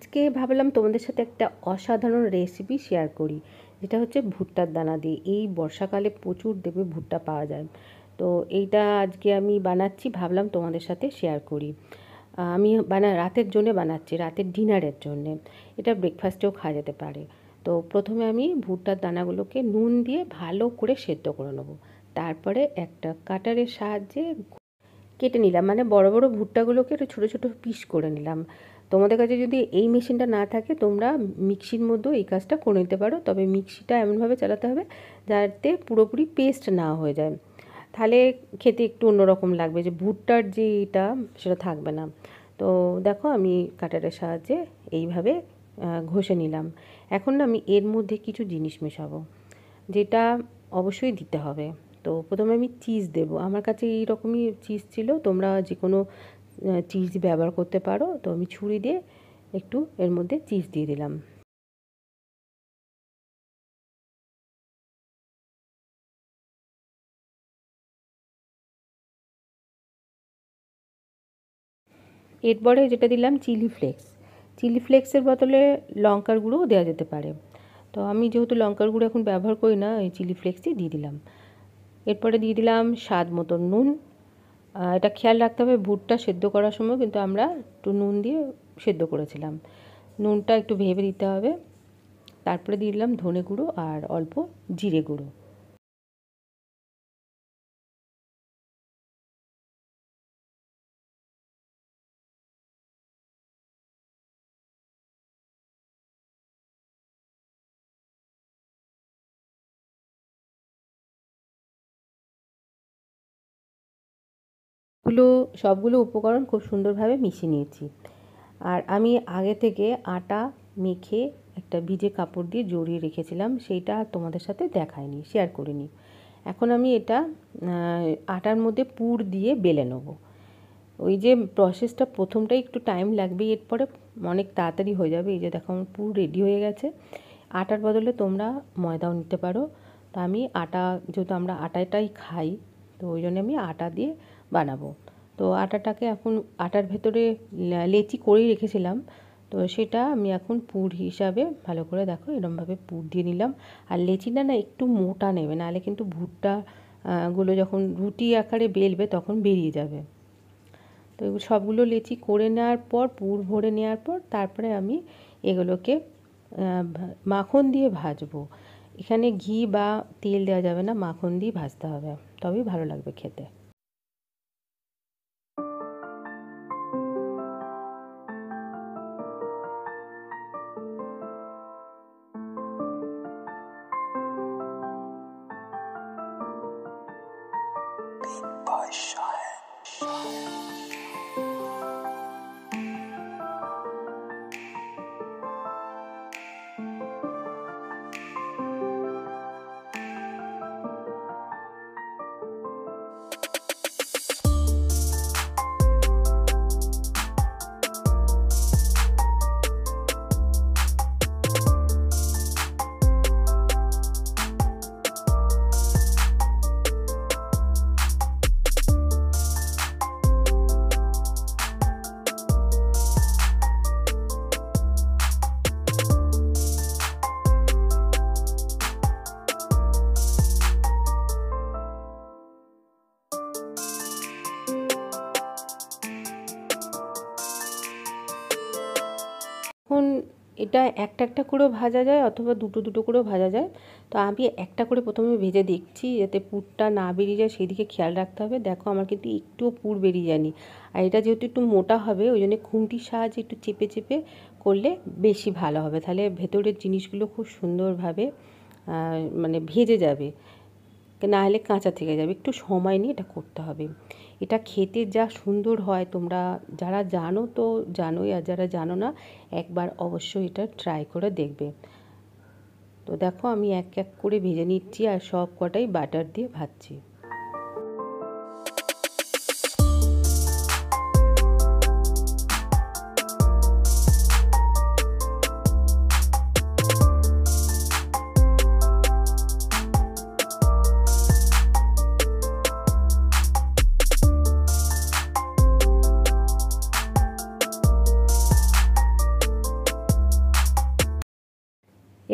আজকে ভাবলাম তোমাদের সাথে একটা অসাধারণ রেসিপি শেয়ার করি, যেটা হচ্ছে ভুট্টার দানা দিয়ে। এই বর্ষাকালে প্রচুর দেবে ভুট্টা পাওয়া যায়। তো এইটা আজকে আমি বানাচ্ছি, ভাবলাম তোমাদের সাথে শেয়ার করি। আমি রাতের জন্যে বানাচ্ছি, রাতের ডিনারের জন্যে। এটা ব্রেকফাস্টেও খাওয়া যেতে পারে। তো প্রথমে আমি ভুট্টার দানাগুলোকে নুন দিয়ে ভালো করে সেদ্ধ করে নেবো। তারপরে একটা কাটারের সাহায্যে কেটে নিলাম, মানে বড় বড় ভুট্টাগুলোকে একটু ছোটো ছোটো পিস করে নিলাম। তোমাদের কাছে যদি এই মেশিনটা না থাকে, তোমরা মিক্সির মধ্যেও এই কাজটা করে নিতে পারো, তবে মিক্সিটা এমনভাবে চালাতে হবে যাতে পুরোপুরি পেস্ট না হয়ে যায়, তাহলে খেতে একটু অন্যরকম লাগবে, যে ভুট্টার যে এটা সেটা থাকবে না। তো দেখো আমি কাটারের সাহায্যে এইভাবে ঘষে নিলাম। এখন আমি এর মধ্যে কিছু জিনিস মেশাবো, যেটা অবশ্যই দিতে হবে। তো প্রথমে আমি চিজ দেবো। আমার কাছে এই রকমই চিজ ছিল, তোমরা যে কোনো চিজ ব্যবহার করতে পারো। তো আমি ছুরি দিয়ে একটু এর মধ্যে চিজ দিয়ে দিলাম। এরপরে যেটা দিলাম চিলি ফ্লেক্স। চিলি ফ্লেক্সের বদলে লঙ্কার গুঁড়োও দেওয়া যেতে পারে। তো আমি যেহেতু লঙ্কার গুঁড়ো এখন ব্যবহার করি না, এই চিলি ফ্লেক্সই দিয়ে দিলাম। এরপরে দিয়ে দিলাম স্বাদ মতো নুন। এটা খেয়াল রাখতে হবে, ভুট্টা সেদ্ধ করার সময় কিন্তু আমরা একটু নুন দিয়ে সেদ্ধ করেছিলাম, নুনটা একটু ভেবে দিতে হবে। তারপরে দিয়ে দিলাম ধনে গুঁড়ো আর অল্প জিরে গুঁড়ো। সবগুলো উপকরণ খুব সুন্দরভাবে মিশিয়ে নিয়েছি। আর আমি আগে থেকে আটা মেখে একটা ভিজে কাপড় দিয়ে জড়িয়ে রেখেছিলাম, সেইটা তোমাদের সাথে দেখাইনি, শেয়ার করিনি। এখন আমি এটা আটার মধ্যে পুর দিয়ে বেলে নেব। ওই যে প্রসেসটা প্রথমটাই একটু টাইম লাগবে, এরপরে অনেক তাড়াতাড়ি হয়ে যাবে। এই যে দেখো আমার পুর রেডি হয়ে গেছে। আটার বদলে তোমরা ময়দাও নিতে পারো। তো আমি আটা, যেহেতু আমরা আটাটাই খাই, তো ওই জন্য আমি আটা দিয়ে বানাবো। তো আটাটাকে এখন আটার ভেতরে লেচি করেই রেখেছিলাম, তো সেটা আমি এখন পুর হিসাবে ভালো করে দেখো এরমভাবে পুর দিয়ে নিলাম। আর লেচিটা না একটু মোটা নেবে, নাহলে কিন্তু ভুট্টা গুলো যখন রুটি আকারে বেলবে তখন বেরিয়ে যাবে। তো সবগুলো লেচি করে নেওয়ার পর, পুর ভরে নেওয়ার পর, তারপরে আমি এগুলোকে মাখন দিয়ে ভাজবো। এখানে ঘি বা তেল দেওয়া যাবে না, মাখন দিয়ে ভাজতে হবে, তবেই ভালো লাগবে খেতে। এখন এটা একটা একটা করেও ভাজা যায়, অথবা দুটো দুটো করেও ভাজা যায়। তো আমি একটা করে প্রথমে ভেজে দেখছি, যাতে পুরটা না বেরিয়ে যায় সেই দিকে খেয়াল রাখতে হবে। দেখো আমার কিন্তু একটুও পুর বেরিয়ে যায়নি। আর এটা যেহেতু একটু মোটা হবে, ওই জন্য খুন্তির সাহায্যে একটু চেপে চেপে করলে বেশি ভালো হবে, তাহলে ভেতরের জিনিসগুলো খুব সুন্দরভাবে মানে ভেজে যাবে, না হলে কাঁচা থেকে যাবে। একটু সময় নিয়ে এটা করতে হবে। এটা খেতে যা সুন্দর হয়, তোমরা যারা জানো তো জানোই, আর যারা জানো না একবার অবশ্যই এটা ট্রাই করে দেখবে। তো দেখো আমি এক এক করে ভেজে নিচ্ছি, আর সব কটাই বাটার দিয়ে ভাজছি।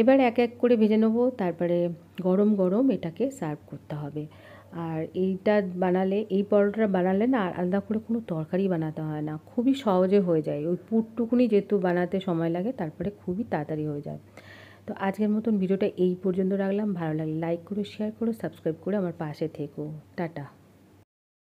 এবার এক এক করে ভেজে নেবো, তারপরে গরম গরম এটাকে সার্ভ করতে হবে। আর এইটা বানালে, এই পরোটাটা বানালে না আর আলাদা করে কোনো তরকারি বানাতে হয় না, খুবই সহজে হয়ে যায়। ওই পুরটুকুনি যেহেতু বানাতে সময় লাগে, তারপরে খুবই তাড়াতাড়ি হয়ে যায়। তো আজকের মতন ভিডিওটা এই পর্যন্ত রাখলাম। ভালো লাগলে লাইক করো, শেয়ার করো, সাবস্ক্রাইব করে আমার পাশে থেকো। টাটা।